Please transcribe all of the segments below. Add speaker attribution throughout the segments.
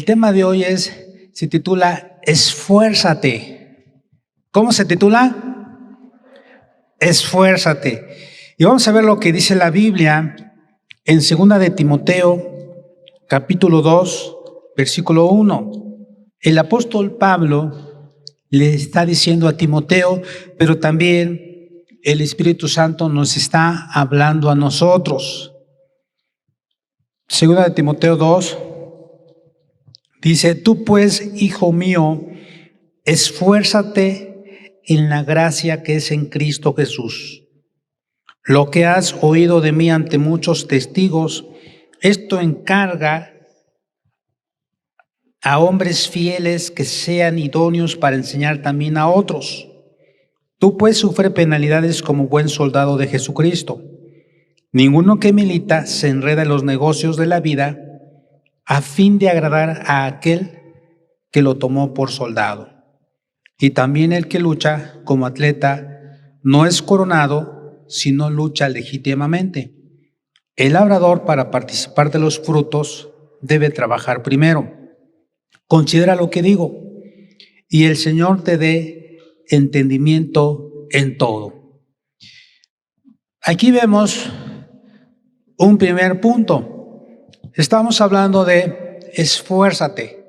Speaker 1: El tema de hoy se titula Esfuérzate. ¿Cómo se titula? Esfuérzate. Y vamos a ver lo que dice la Biblia en 2 de Timoteo, capítulo 2, versículo 1. El apóstol Pablo le está diciendo a Timoteo, pero también el Espíritu Santo nos está hablando a nosotros. 2 de Timoteo 2 dice: tú pues, hijo mío, esfuérzate en la gracia que es en Cristo Jesús. Lo que has oído de mí ante muchos testigos, esto encarga a hombres fieles que sean idóneos para enseñar también a otros. Tú pues sufre penalidades como buen soldado de Jesucristo. Ninguno que milita se enreda en los negocios de la vida a fin de agradar a aquel que lo tomó por soldado. Y también el que lucha como atleta no es coronado, sino lucha legítimamente. El labrador, para participar de los frutos, debe trabajar primero. Considera lo que digo, y el Señor te dé entendimiento en todo. Aquí vemos un primer punto. Estamos hablando de esfuérzate.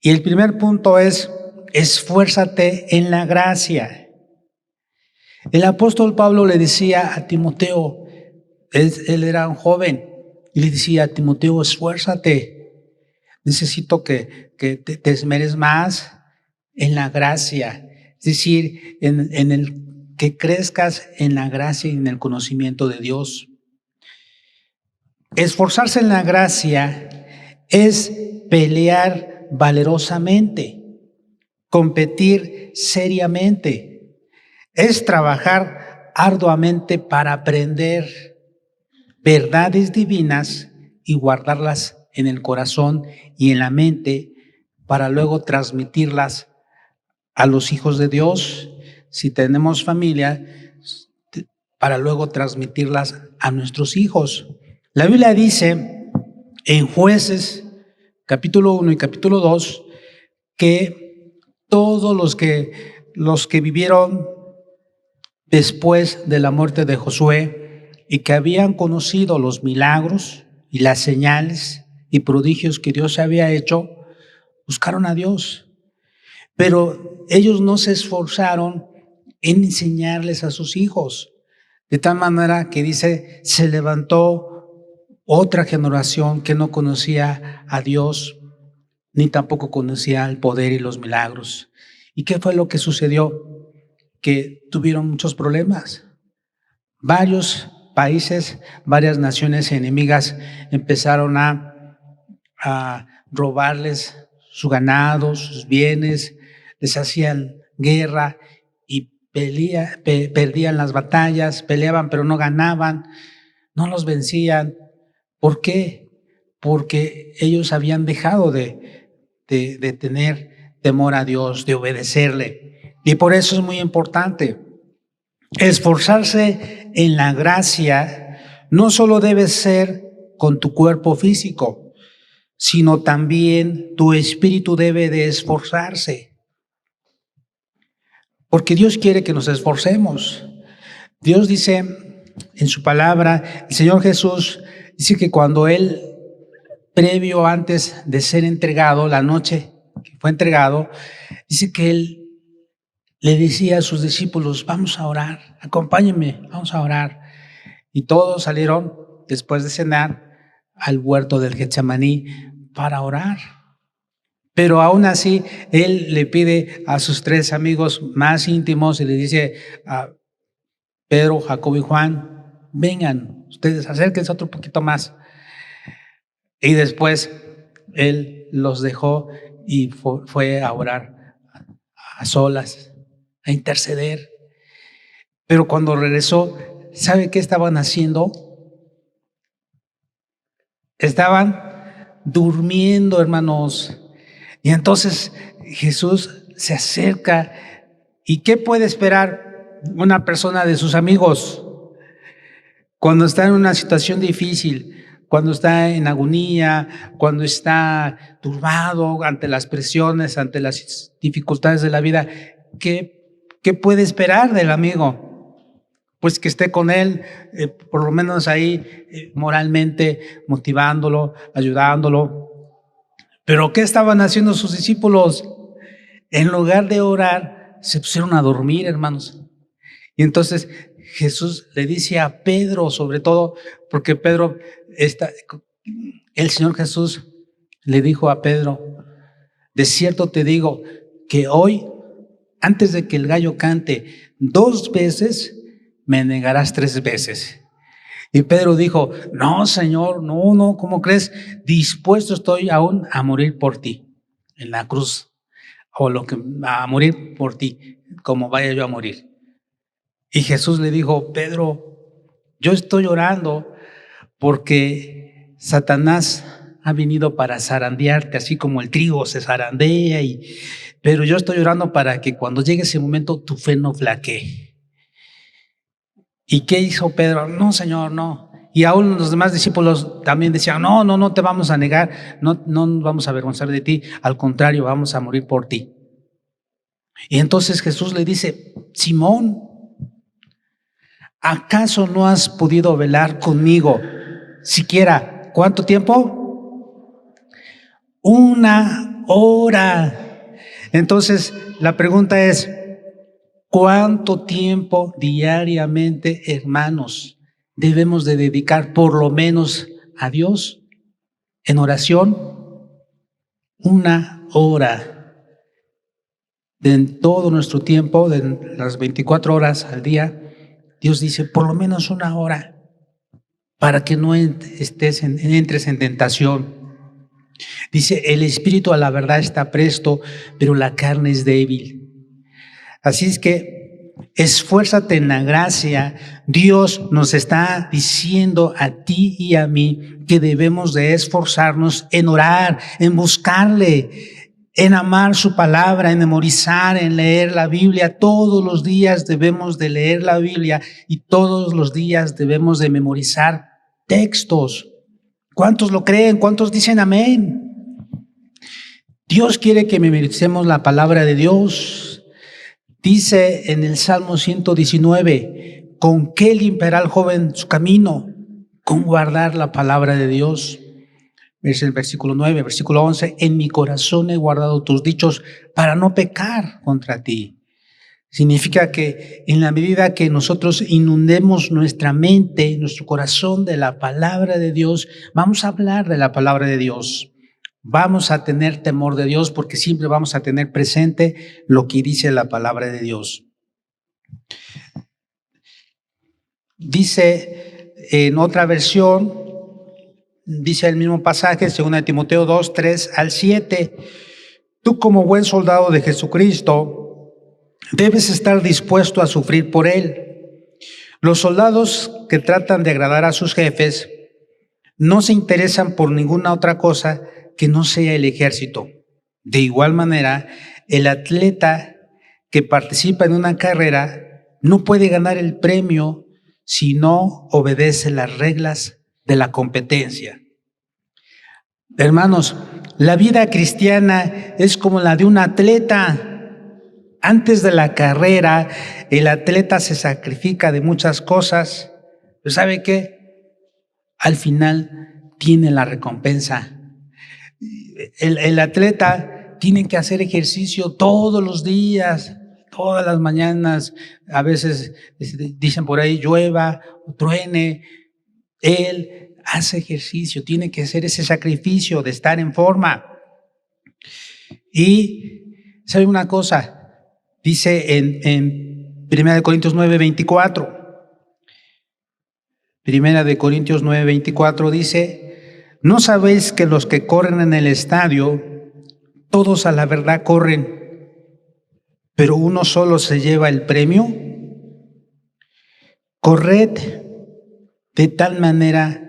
Speaker 1: Y el primer punto es esfuérzate en la gracia. El apóstol Pablo le decía a Timoteo, él era un joven, y le decía a Timoteo, esfuérzate. Necesito que te esmeres más en la gracia. Es decir, en el que crezcas en la gracia y en el conocimiento de Dios. Esforzarse en la gracia es pelear valerosamente, competir seriamente, es trabajar arduamente para aprender verdades divinas y guardarlas en el corazón y en la mente para luego transmitirlas a los hijos de Dios, si tenemos familia, para luego transmitirlas a nuestros hijos. La Biblia dice en Jueces capítulo 1 y capítulo 2 que todos los que vivieron después de la muerte de Josué y que habían conocido los milagros y las señales y prodigios que Dios había hecho, buscaron a Dios. Pero ellos no se esforzaron en enseñarles a sus hijos. De tal manera que dice, se levantó otra generación que no conocía a Dios, ni tampoco conocía el poder y los milagros. ¿Y qué fue lo que sucedió? Que tuvieron muchos problemas. Varios países, varias naciones enemigas empezaron a robarles su ganado, sus bienes, les hacían guerra y perdían las batallas, peleaban pero no ganaban, no los vencían. ¿Por qué? Porque ellos habían dejado de tener temor a Dios, de obedecerle. Y por eso es muy importante esforzarse en la gracia. No solo debe ser con tu cuerpo físico, sino también tu espíritu debe de esforzarse. Porque Dios quiere que nos esforcemos. Dios dice en su palabra, el Señor Jesús dice que cuando Él, previo antes de ser entregado, la noche que fue entregado, dice que Él le decía a sus discípulos, vamos a orar, acompáñenme, vamos a orar. Y todos salieron después de cenar al huerto del Getsemaní para orar. Pero aún así, Él le pide a sus 3 amigos más íntimos y le dice a Pedro, Jacobo y Juan, vengan, ustedes acérquense otro poquito más. Y después Él los dejó y fue a orar a solas, a interceder. Pero cuando regresó, ¿sabe qué estaban haciendo? Estaban durmiendo, hermanos. Y entonces Jesús se acerca. ¿Y qué puede esperar una persona de sus amigos cuando está en una situación difícil, cuando está en agonía, cuando está turbado ante las presiones, ante las dificultades de la vida, ¿qué puede esperar del amigo? Pues que esté con él, por lo menos ahí moralmente, motivándolo, ayudándolo. Pero ¿qué estaban haciendo sus discípulos? En lugar de orar, se pusieron a dormir, hermanos. Y entonces Jesús le dice a Pedro, sobre todo, porque Pedro, el Señor Jesús le dijo a Pedro: de cierto te digo que hoy, antes de que el gallo cante 2 veces, me negarás 3 veces. Y Pedro dijo: no, Señor, no, ¿cómo crees? Dispuesto estoy aún a morir por ti en la cruz, o a morir por ti, como vaya yo a morir. Y Jesús le dijo: Pedro, yo estoy orando porque Satanás ha venido para zarandearte, así como el trigo se zarandea, pero yo estoy orando para que cuando llegue ese momento tu fe no flaquee. ¿Y qué hizo Pedro? No, Señor, no. Y aún los demás discípulos también decían: no te vamos a negar, no nos vamos a avergonzar de ti, al contrario, vamos a morir por ti. Y entonces Jesús le dice: Simón, ¿acaso no has podido velar conmigo siquiera cuánto tiempo? 1 hora. Entonces la pregunta es: ¿cuánto tiempo diariamente, hermanos, debemos de dedicar por lo menos a Dios en oración? 1 hora. De todo nuestro tiempo, de las 24 horas al día, Dios dice: por lo menos 1 hora, para que no entres en tentación. Dice: el espíritu a la verdad está presto, pero la carne es débil. Así es que esfuérzate en la gracia. Dios nos está diciendo a ti y a mí que debemos de esforzarnos en orar, en buscarle, en amar su palabra, en memorizar, en leer la Biblia. Todos los días debemos de leer la Biblia y todos los días debemos de memorizar textos. ¿Cuántos lo creen? ¿Cuántos dicen amén? Dios quiere que memoricemos la palabra de Dios. Dice en el Salmo 119, ¿con qué limpiará el joven su camino? Con guardar la palabra de Dios. Es el versículo 9, versículo 11, en mi corazón he guardado tus dichos para no pecar contra ti. Significa que en la medida que nosotros inundemos nuestra mente, nuestro corazón de la palabra de Dios, vamos a hablar de la palabra de Dios. Vamos a tener temor de Dios porque siempre vamos a tener presente lo que dice la palabra de Dios. Dice en otra versión, dice el mismo pasaje, 2 Timoteo 2, 3 al 7, tú como buen soldado de Jesucristo debes estar dispuesto a sufrir por Él. Los soldados que tratan de agradar a sus jefes no se interesan por ninguna otra cosa que no sea el ejército. De igual manera, el atleta que participa en una carrera no puede ganar el premio si no obedece las reglas de la competencia. Hermanos, la vida cristiana es como la de un atleta. Antes de la carrera, el atleta se sacrifica de muchas cosas, pero ¿sabe qué? Al final tiene la recompensa. El atleta tiene que hacer ejercicio todos los días, todas las mañanas. A veces dicen por ahí llueva o truene, él hace ejercicio, tiene que hacer ese sacrificio de estar en forma. Y ¿sabe una cosa? Dice en 1 Corintios 9:24. 1 Corintios 9:24 dice: ¿no sabéis que los que corren en el estadio, todos a la verdad corren, pero uno solo se lleva el premio? Corred de tal manera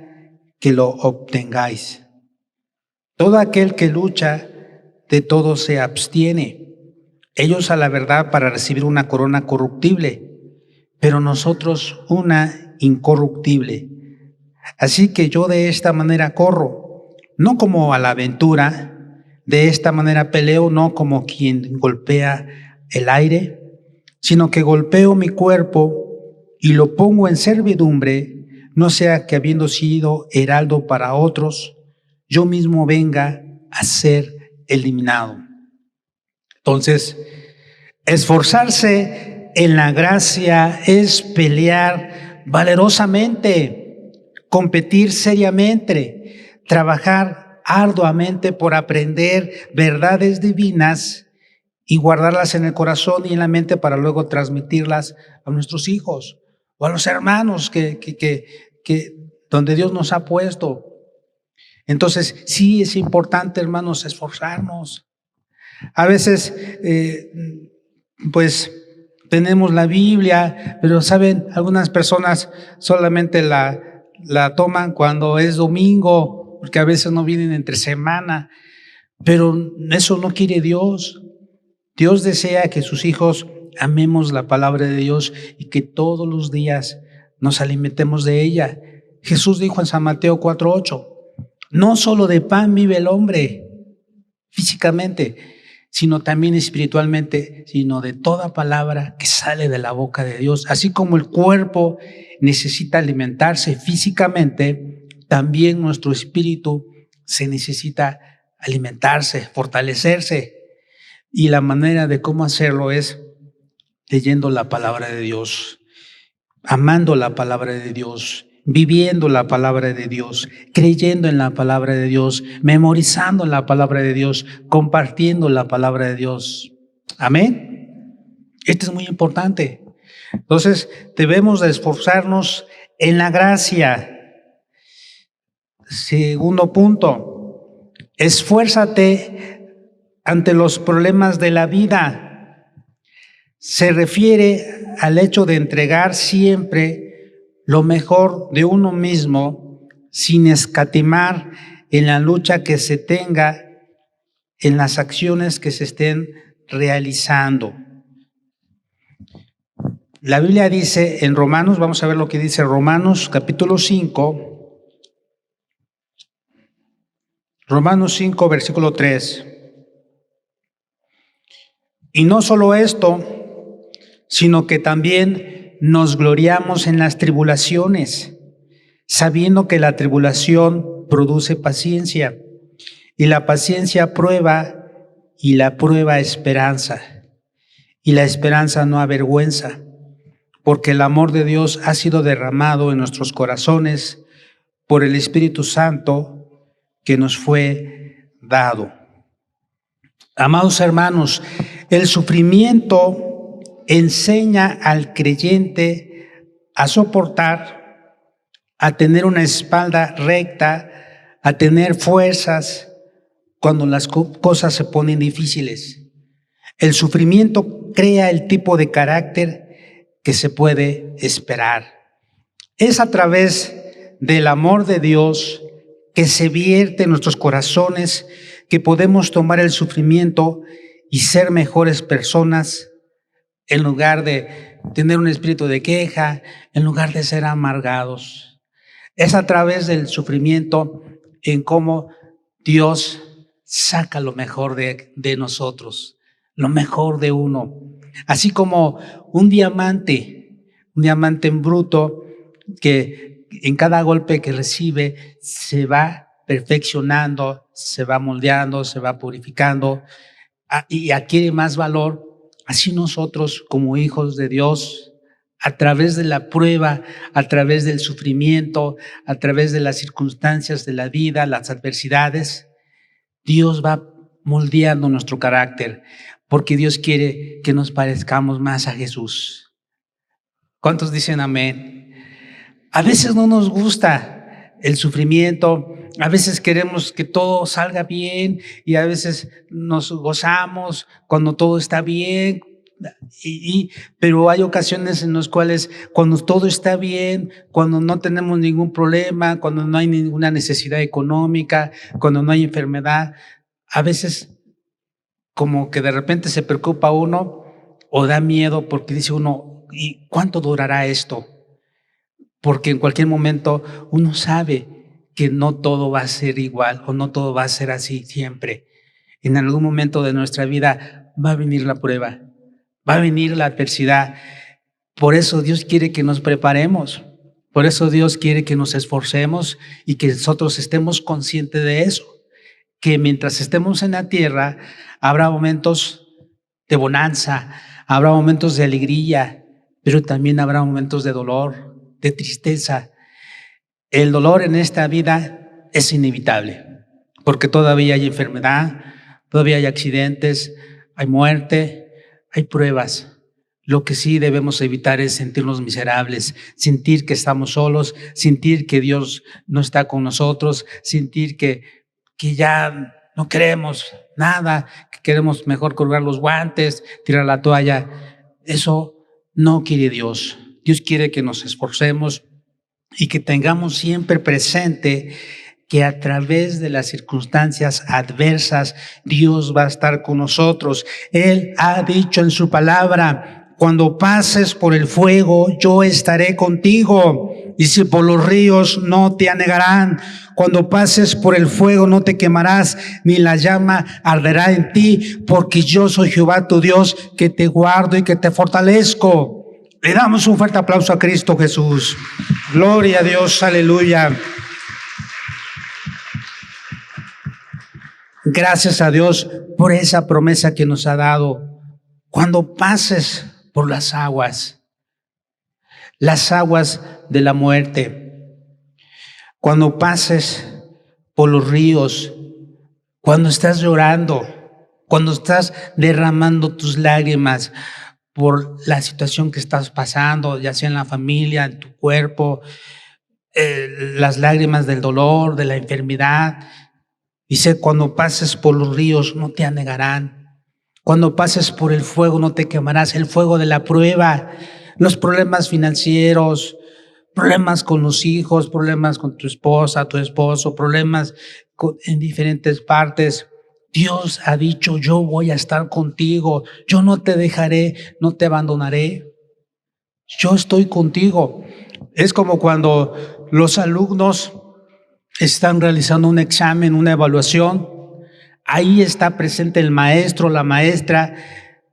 Speaker 1: que lo obtengáis. Todo aquel que lucha, de todo se abstiene. Ellos a la verdad para recibir una corona corruptible, pero nosotros una incorruptible. Así que yo de esta manera corro, no como a la aventura, de esta manera peleo, no como quien golpea el aire, sino que golpeo mi cuerpo y lo pongo en servidumbre, no sea que habiendo sido heraldo para otros, yo mismo venga a ser eliminado. Entonces, esforzarse en la gracia es pelear valerosamente, competir seriamente, trabajar arduamente por aprender verdades divinas y guardarlas en el corazón y en la mente para luego transmitirlas a nuestros hijos o a los hermanos que donde Dios nos ha puesto. Entonces, sí es importante, hermanos, esforzarnos. A veces, pues, tenemos la Biblia, pero saben, algunas personas solamente la toman cuando es domingo, porque a veces no vienen entre semana, pero eso no quiere Dios. Dios desea que sus hijos amemos la palabra de Dios y que todos los días nos alimentemos de ella. Jesús dijo en San Mateo 4:8, no solo de pan vive el hombre físicamente, sino también espiritualmente, sino de toda palabra que sale de la boca de Dios. Así como el cuerpo necesita alimentarse físicamente, también nuestro espíritu se necesita alimentarse, fortalecerse. Y la manera de cómo hacerlo es leyendo la palabra de Dios, amando la palabra de Dios, viviendo la palabra de Dios, creyendo en la palabra de Dios, memorizando la palabra de Dios, compartiendo la palabra de Dios. Amén. Esto es muy importante. Entonces, debemos de esforzarnos en la gracia. Segundo punto, esfuérzate ante los problemas de la vida. Se refiere al hecho de entregar siempre lo mejor de uno mismo sin escatimar en la lucha que se tenga, en las acciones que se estén realizando. La Biblia dice en Romanos, vamos a ver lo que dice Romanos capítulo 5, Romanos 5, versículo 3. Y no solo esto, sino que también nos gloriamos en las tribulaciones, sabiendo que la tribulación produce paciencia, y la paciencia prueba, y la prueba esperanza, y la esperanza no avergüenza, porque el amor de Dios ha sido derramado en nuestros corazones por el Espíritu Santo que nos fue dado. Amados hermanos, el sufrimiento enseña al creyente a soportar, a tener una espalda recta, a tener fuerzas cuando las cosas se ponen difíciles. El sufrimiento crea el tipo de carácter que se puede esperar. Es a través del amor de Dios que se vierte en nuestros corazones que podemos tomar el sufrimiento y ser mejores personas en lugar de tener un espíritu de queja, en lugar de ser amargados. Es a través del sufrimiento en cómo Dios saca lo mejor de nosotros, lo mejor de uno. Así como un diamante en bruto que en cada golpe que recibe se va perfeccionando, se va moldeando, se va purificando y adquiere más valor. Así nosotros como hijos de Dios, a través de la prueba, a través del sufrimiento, a través de las circunstancias de la vida, las adversidades, Dios va moldeando nuestro carácter, porque Dios quiere que nos parezcamos más a Jesús. ¿Cuántos dicen amén? A veces no nos gusta el sufrimiento, a veces queremos que todo salga bien y a veces nos gozamos cuando todo está bien, pero hay ocasiones en las cuales cuando todo está bien, cuando no tenemos ningún problema, cuando no hay ninguna necesidad económica, cuando no hay enfermedad, a veces como que de repente se preocupa uno o da miedo porque dice uno, ¿y cuánto durará esto? porque en cualquier momento uno sabe que no todo va a ser igual o no todo va a ser así siempre. En algún momento de nuestra vida va a venir la prueba, va a venir la adversidad. Por eso Dios quiere que nos preparemos, por eso Dios quiere que nos esforcemos y que nosotros estemos conscientes de eso, que mientras estemos en la tierra habrá momentos de bonanza, habrá momentos de alegría, pero también habrá momentos de dolor, de tristeza. El dolor en esta vida es inevitable, porque todavía hay enfermedad, todavía hay accidentes, hay muerte, hay pruebas. Lo que sí debemos evitar es sentirnos miserables, sentir que estamos solos, sentir que Dios no está con nosotros, sentir que ya no queremos nada, que queremos mejor colgar los guantes, tirar la toalla. Eso no quiere Dios. Dios quiere que nos esforcemos y que tengamos siempre presente que a través de las circunstancias adversas Dios va a estar con nosotros. Él ha dicho en su palabra: cuando pases por el fuego, yo estaré contigo, y si por los ríos, no te anegarán. Cuando pases por el fuego, no te quemarás, ni la llama arderá en ti, porque yo soy Jehová tu Dios, que te guardo y que te fortalezco. Le damos un fuerte aplauso a Cristo Jesús. Gloria a Dios, aleluya. Gracias a Dios por esa promesa que nos ha dado. Cuando pases por las aguas de la muerte, cuando pases por los ríos, cuando estás llorando, cuando estás derramando tus lágrimas por la situación que estás pasando, ya sea en la familia, en tu cuerpo, las lágrimas del dolor, de la enfermedad. Dice: cuando pases por los ríos, no te anegarán. Cuando pases por el fuego, no te quemarás. El fuego de la prueba, los problemas financieros, problemas con los hijos, problemas con tu esposa, tu esposo, problemas en diferentes partes. Dios ha dicho: yo voy a estar contigo, yo no te dejaré, no te abandonaré, yo estoy contigo. Es como cuando los alumnos están realizando un examen, una evaluación. Ahí está presente el maestro, la maestra,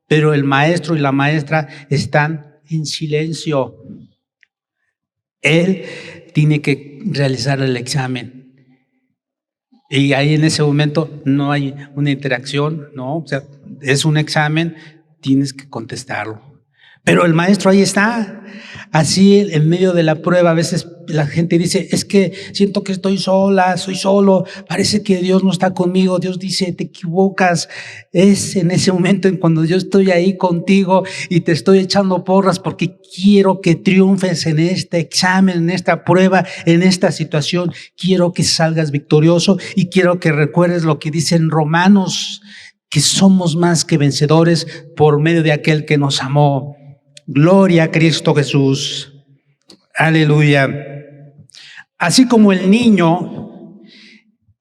Speaker 1: pero el maestro y la maestra están en silencio. Él tiene que realizar el examen. Y ahí en ese momento no hay una interacción, ¿no? O sea, es un examen, tienes que contestarlo. Pero el maestro ahí está. Así en medio de la prueba, a veces la gente dice: es que siento que estoy sola, soy solo, parece que Dios no está conmigo. Dios dice: te equivocas. Es en ese momento en cuando yo estoy ahí contigo y te estoy echando porras, porque quiero que triunfes en este examen, en esta prueba, en esta situación. Quiero que salgas victorioso y quiero que recuerdes lo que dice en Romanos, que somos más que vencedores por medio de aquel que nos amó. Gloria a Cristo Jesús. Aleluya. Así como el niño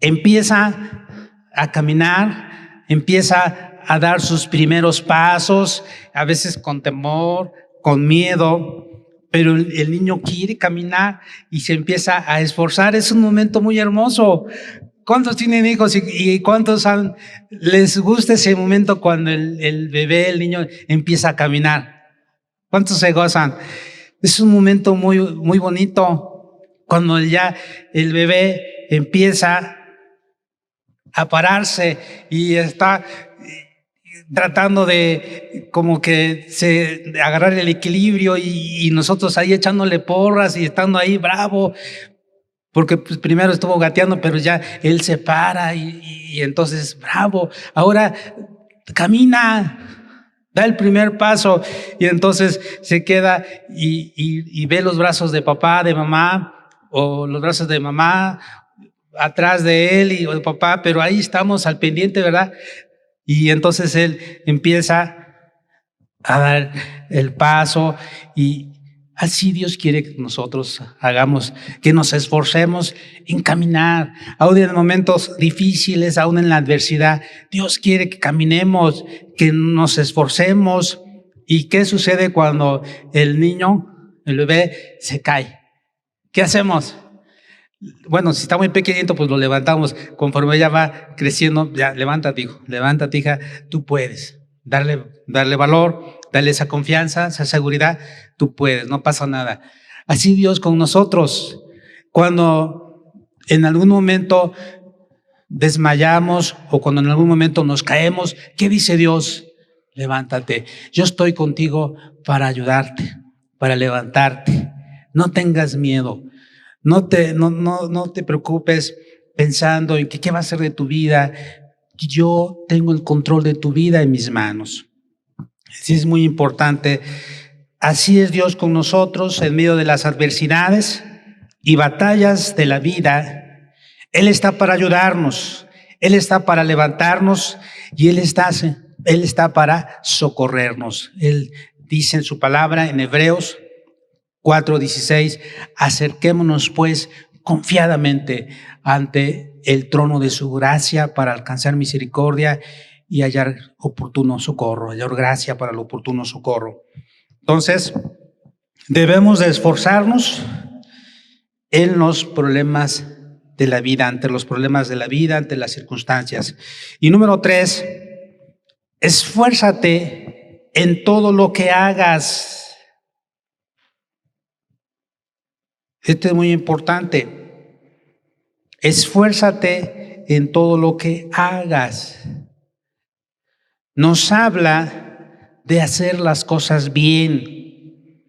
Speaker 1: empieza a caminar, empieza a dar sus primeros pasos, a veces con temor, con miedo, pero el niño quiere caminar y se empieza a esforzar. Es un momento muy hermoso. ¿Cuántos tienen hijos y cuántos les gusta ese momento cuando el bebé, el niño empieza a caminar? ¿Cuántos se gozan? Es un momento muy, muy bonito cuando ya el bebé empieza a pararse y está tratando de como que de agarrar el equilibrio y nosotros ahí echándole porras y estando ahí bravo, porque pues primero estuvo gateando, pero ya él se para y entonces bravo, ahora camina. Da el primer paso y entonces se queda y ve los brazos de papá, de mamá, o los brazos de mamá atrás de él o de papá, pero ahí estamos al pendiente, ¿verdad? Y entonces él empieza a dar el paso y así Dios quiere que nosotros hagamos, que nos esforcemos en caminar, aún en momentos difíciles, aún en la adversidad. Dios quiere que caminemos, que nos esforcemos. ¿Y qué sucede cuando el niño, el bebé, se cae? ¿Qué hacemos? Bueno, si está muy pequeñito, pues lo levantamos. Conforme ella va creciendo, ya, levántate, hijo, levántate, hija, tú puedes. Darle valor, darle esa confianza, esa seguridad, tú puedes, no pasa nada. Así Dios con nosotros. Cuando en algún momento desmayamos o cuando en algún momento nos caemos, ¿qué dice Dios? Levántate. Yo estoy contigo para ayudarte, para levantarte. No tengas miedo. No te preocupes pensando en que qué va a ser de tu vida. Yo tengo el control de tu vida en mis manos. Sí, es muy importante. Así es Dios con nosotros en medio de las adversidades y batallas de la vida. Él está para ayudarnos, Él está para levantarnos y Él está para socorrernos. Él dice en su palabra en Hebreos 4:16, acerquémonos pues confiadamente ante el trono de su gracia para alcanzar misericordia y hallar oportuno socorro, hallar gracia para el oportuno socorro. Entonces, debemos de esforzarnos en los problemas de la vida, ante los problemas de la vida, ante las circunstancias. Y número 3, esfuérzate en todo lo que hagas. Esto es muy importante. Esfuérzate en todo lo que hagas. Nos habla de hacer las cosas bien.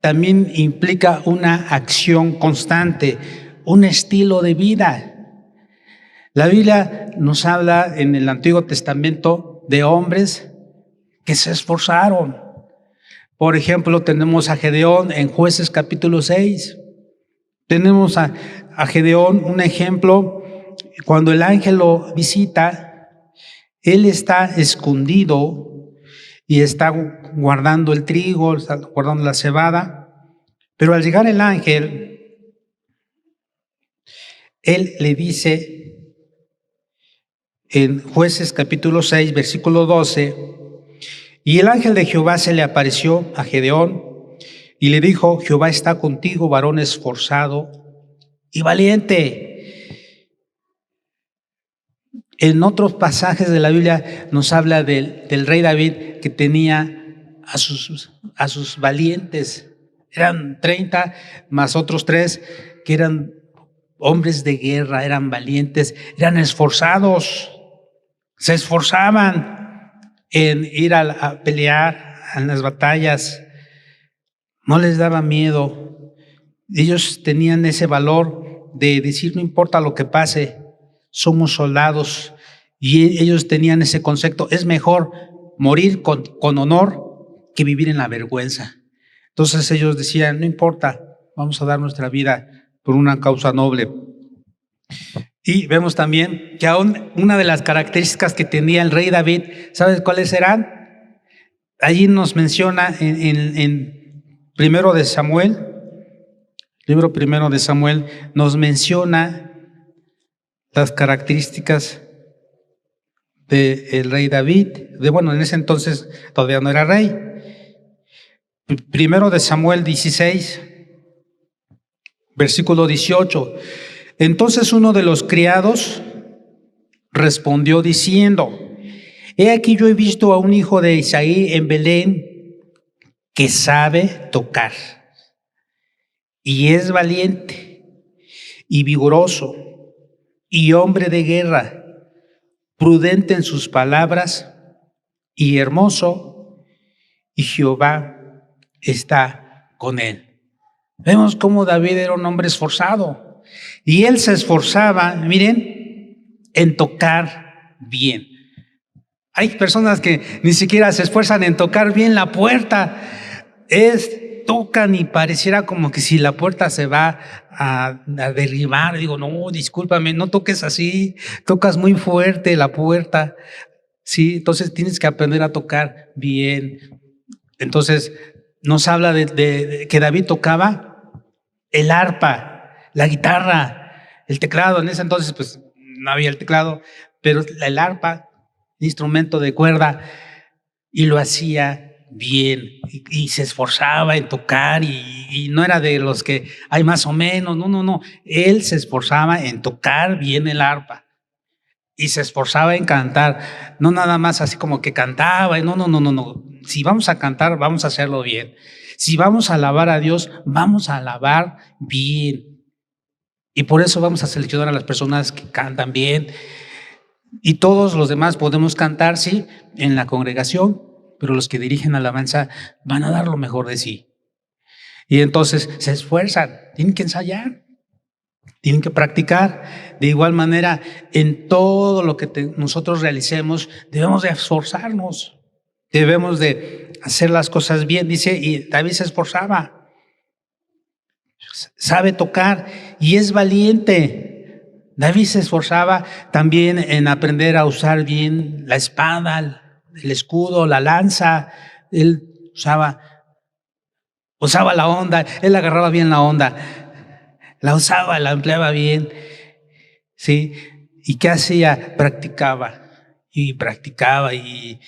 Speaker 1: También implica una acción constante, un estilo de vida. La Biblia nos habla en el Antiguo Testamento de hombres que se esforzaron. Por ejemplo, tenemos a Gedeón en Jueces capítulo 6. Tenemos a Gedeón, un ejemplo, cuando el ángel lo visita, él está escondido y está guardando el trigo, está guardando la cebada, pero al llegar el ángel, él le dice en Jueces capítulo 6, versículo 12, y el ángel de Jehová se le apareció a Gedeón y le dijo, Jehová está contigo, varón esforzado y valiente. En otros pasajes de la Biblia nos habla del rey David que tenía a sus valientes. Eran 30 más otros 3 que eran hombres de guerra, eran valientes, eran esforzados, se esforzaban en ir a pelear en las batallas. No les daba miedo. Ellos tenían ese valor de decir, no importa lo que pase, somos soldados. Y ellos tenían ese concepto, es mejor morir con honor que vivir en la vergüenza. Entonces ellos decían, no importa, vamos a dar nuestra vida por una causa noble. Y vemos también que aún una de las características que tenía el rey David, ¿sabes cuáles eran? Allí nos menciona en Primero de Samuel, libro primero de Samuel, nos menciona las características del rey David. En ese entonces todavía no era rey. Primero de Samuel 16, versículo 18. Entonces uno de los criados respondió diciendo, he aquí yo he visto a un hijo de Isaí en Belén que sabe tocar y es valiente y vigoroso y hombre de guerra, prudente en sus palabras y hermoso, y Jehová está con él. Vemos cómo David era un hombre esforzado y él se esforzaba, miren, en tocar bien. Hay personas que ni siquiera se esfuerzan en tocar bien la puerta. Tocan y pareciera como que si la puerta se va a derribar. Digo, no, discúlpame, no toques así, tocas muy fuerte la puerta. Sí, entonces tienes que aprender a tocar bien. Entonces nos habla de que David tocaba el arpa, la guitarra, el teclado. En ese entonces pues no había el teclado, pero el arpa, instrumento de cuerda, y lo hacía bien y se esforzaba en tocar y no era de los que hay más o menos, no. Él se esforzaba en tocar bien el arpa y se esforzaba en cantar, no nada más así como que cantaba, no. Si vamos a cantar, vamos a hacerlo bien. Si vamos a alabar a Dios, vamos a alabar bien. Y por eso vamos a seleccionar a las personas que cantan bien. Y todos los demás podemos cantar, sí, en la congregación, pero los que dirigen alabanza van a dar lo mejor de sí. Y entonces se esfuerzan, tienen que ensayar, tienen que practicar. De igual manera, en todo lo que nosotros realicemos, debemos de esforzarnos, debemos de hacer las cosas bien. Dice, y David se esforzaba, sabe tocar y es valiente. David se esforzaba también en aprender a usar bien la espada, el escudo, la lanza. Él usaba la onda, él agarraba bien la onda, la usaba, la empleaba bien, ¿sí? ¿Y qué hacía? Practicaba y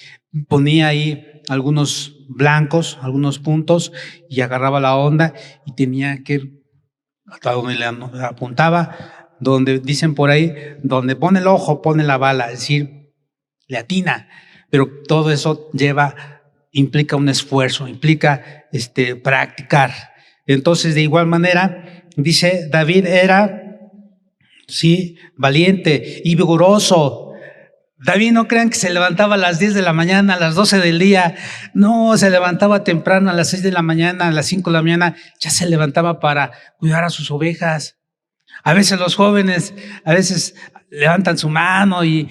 Speaker 1: ponía ahí algunos blancos, algunos puntos y agarraba la onda y tenía que, hasta donde le apuntaba, donde dicen por ahí, donde pone el ojo, pone la bala, es decir, le atina, pero todo eso implica un esfuerzo, implica practicar. Entonces, de igual manera, dice, David era, sí, valiente y vigoroso. David, no crean que se levantaba a las 10 de la mañana, a las 12 del día. No, se levantaba temprano, a las 6 de la mañana, a las 5 de la mañana, ya se levantaba para cuidar a sus ovejas. A veces los jóvenes, levantan su mano y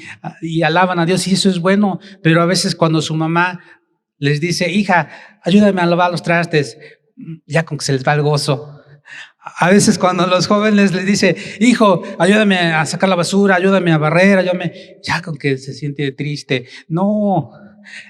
Speaker 1: alaban a Dios y eso es bueno, pero a veces cuando su mamá les dice, hija, ayúdame a lavar los trastes, ya con que se les va el gozo. A veces cuando los jóvenes les dice, hijo, ayúdame a sacar la basura, ayúdame a barrer, ya con que se siente triste. No,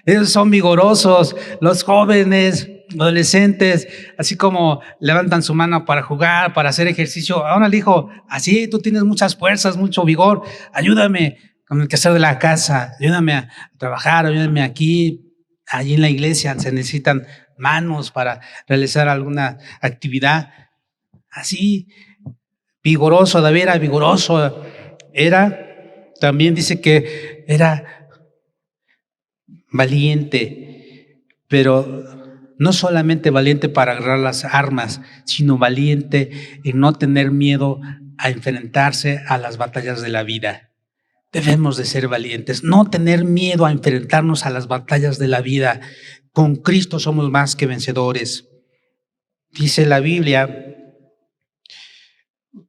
Speaker 1: ellos son vigorosos, los jóvenes, adolescentes, así como levantan su mano para jugar, para hacer ejercicio. Ahora le dijo, así tú tienes muchas fuerzas, mucho vigor, ayúdame con el quehacer de la casa, ayúdame a trabajar, ayúdame aquí, allí en la iglesia se necesitan manos para realizar alguna actividad. Así, vigoroso, David era vigoroso, también dice que era valiente, pero no solamente valiente para agarrar las armas, sino valiente en no tener miedo a enfrentarse a las batallas de la vida. Debemos de ser valientes, no tener miedo a enfrentarnos a las batallas de la vida. Con Cristo somos más que vencedores. Dice la Biblia,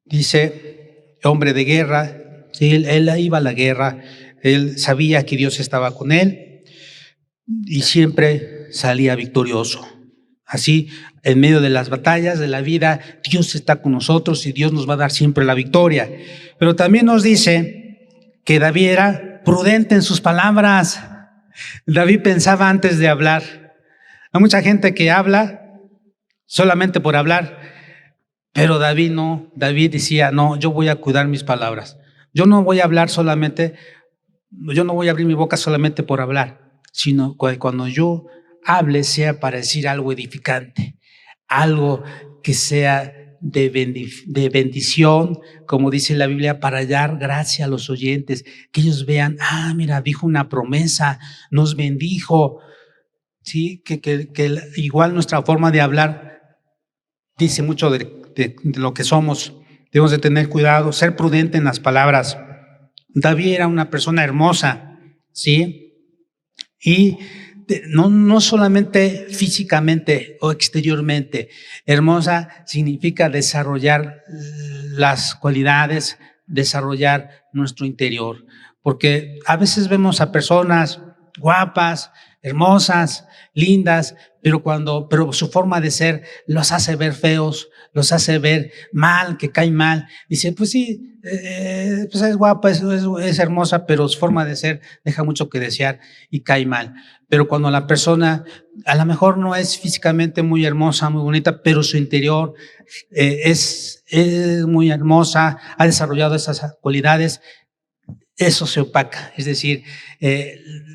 Speaker 1: dice, hombre de guerra, ¿sí? Él iba a la guerra, él sabía que Dios estaba con él y siempre salía victorioso. Así, en medio de las batallas de la vida, Dios está con nosotros y Dios nos va a dar siempre la victoria. Pero también nos dice que David era prudente en sus palabras. David pensaba antes de hablar. Hay mucha gente que habla solamente por hablar, pero David no. David decía, no, yo voy a cuidar mis palabras. Yo no voy a hablar solamente, yo no voy a abrir mi boca solamente por hablar, sino cuando yo hable sea para decir algo edificante, algo que sea de bendición, como dice la Biblia, para dar gracia a los oyentes, que ellos vean, mira, dijo una promesa, nos bendijo, sí, que igual nuestra forma de hablar dice mucho de lo que somos. Debemos de tener cuidado, ser prudente en las palabras. David era una persona hermosa, ¿sí? Y no solamente físicamente o exteriormente. Hermosa significa desarrollar las cualidades, desarrollar nuestro interior. Porque a veces vemos a personas guapas, hermosas, lindas, pero su forma de ser los hace ver feos, los hace ver mal, que caen mal. Dice, pues sí, pues es guapa, es hermosa, pero su forma de ser deja mucho que desear y cae mal. Pero cuando la persona a lo mejor no es físicamente muy hermosa, muy bonita, pero su interior es muy hermosa, ha desarrollado esas cualidades, eso se opaca, es decir,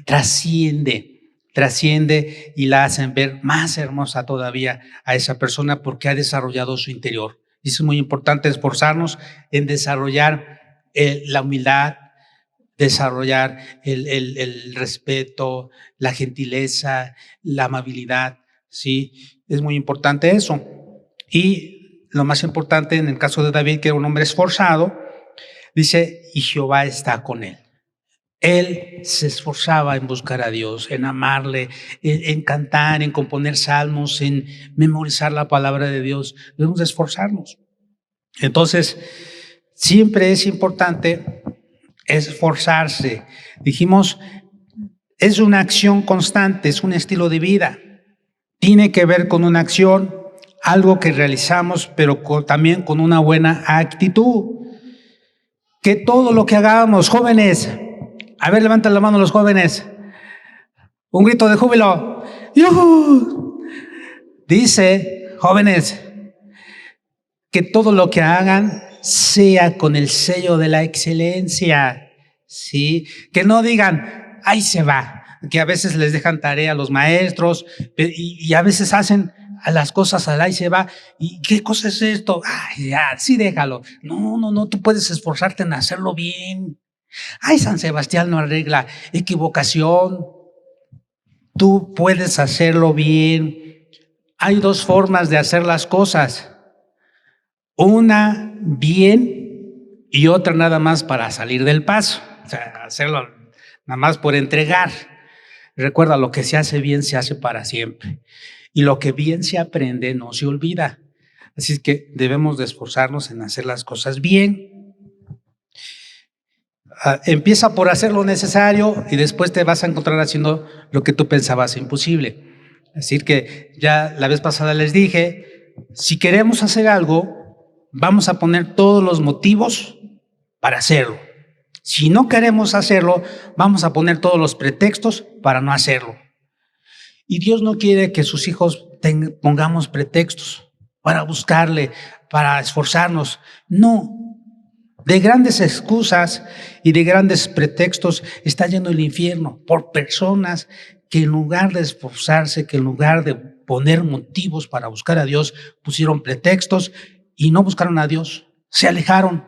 Speaker 1: trasciende trasciende y la hacen ver más hermosa todavía a esa persona porque ha desarrollado su interior. Y es muy importante esforzarnos en desarrollar la humildad, desarrollar el respeto, la gentileza, la amabilidad, ¿sí? Es muy importante eso. Y lo más importante en el caso de David, que era un hombre esforzado, dice, y Jehová está con él. Él se esforzaba en buscar a Dios, en amarle, en cantar, en componer salmos, en memorizar la palabra de Dios. Debemos esforzarnos. Entonces, siempre es importante esforzarse. Dijimos, es una acción constante, es un estilo de vida. Tiene que ver con una acción, algo que realizamos, pero también con una buena actitud. Que todo lo que hagamos, jóvenes, a ver, levanten la mano los jóvenes. Un grito de júbilo. ¡Yuhu! Dice, jóvenes, que todo lo que hagan sea con el sello de la excelencia, ¿sí? Que no digan, ahí se va, que a veces les dejan tarea a los maestros y a veces hacen a las cosas al ahí se va. ¿Y qué cosa es esto? Ay, ya, sí, déjalo. No, tú puedes esforzarte en hacerlo bien. Ay, San Sebastián no arregla equivocación. Tú puedes hacerlo bien. Hay dos formas de hacer las cosas. Una bien y otra nada más para salir del paso. O sea, hacerlo nada más por entregar. Recuerda, lo que se hace bien se hace para siempre. Y lo que bien se aprende no se olvida. Así es que debemos de esforzarnos en hacer las cosas bien. Empieza por hacer lo necesario y después te vas a encontrar haciendo lo que tú pensabas imposible. Es decir que ya la vez pasada les dije, si queremos hacer algo, vamos a poner todos los motivos para hacerlo. Si no queremos hacerlo, vamos a poner todos los pretextos para no hacerlo. Y Dios no quiere que sus hijos pongamos pretextos para buscarle, para esforzarnos. No. De grandes excusas y de grandes pretextos está lleno el infierno por personas que en lugar de esforzarse, que en lugar de poner motivos para buscar a Dios, pusieron pretextos y no buscaron a Dios. Se alejaron,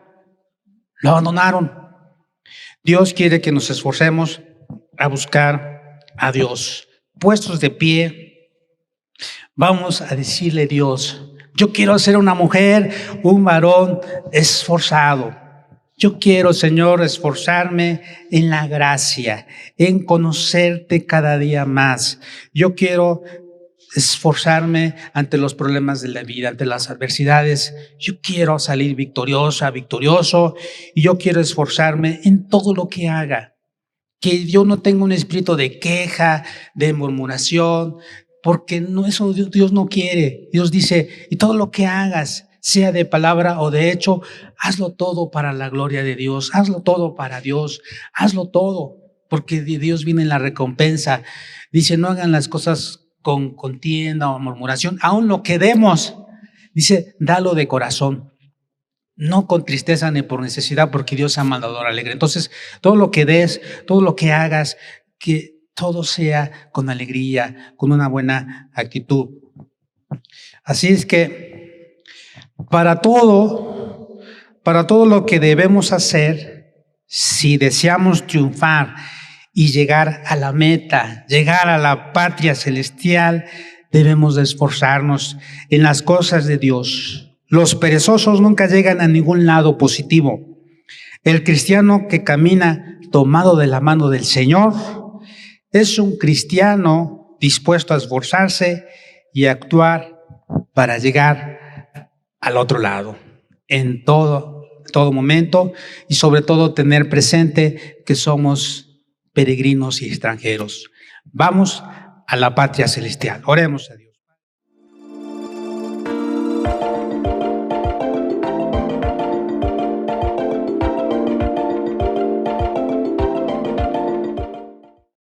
Speaker 1: lo abandonaron. Dios quiere que nos esforcemos a buscar a Dios. Puestos de pie, vamos a decirle a Dios, yo quiero ser una mujer, un varón esforzado. Yo quiero, Señor, esforzarme en la gracia, en conocerte cada día más. Yo quiero esforzarme ante los problemas de la vida, ante las adversidades. Yo quiero salir victoriosa, victorioso, y yo quiero esforzarme en todo lo que haga. Que yo no tenga un espíritu de queja, de murmuración, porque no, eso Dios no quiere. Dios dice, y todo lo que hagas, sea de palabra o de hecho, hazlo todo para la gloria de Dios, hazlo todo para Dios, hazlo todo, porque de Dios viene la recompensa. Dice, no hagan las cosas con contienda o murmuración, aun lo que demos, dice, dalo de corazón, no con tristeza ni por necesidad, porque Dios es amador alegre. Entonces, todo lo que des, todo lo que hagas, que todo sea con alegría, con una buena actitud. Así es que para todo lo que debemos hacer, si deseamos triunfar y llegar a la meta, llegar a la patria celestial, debemos de esforzarnos en las cosas de Dios. Los perezosos nunca llegan a ningún lado positivo. El cristiano que camina tomado de la mano del Señor es un cristiano dispuesto a esforzarse y a actuar para llegar al otro lado, en todo momento, y sobre todo tener presente que somos peregrinos y extranjeros. Vamos a la patria celestial. Oremos a Dios.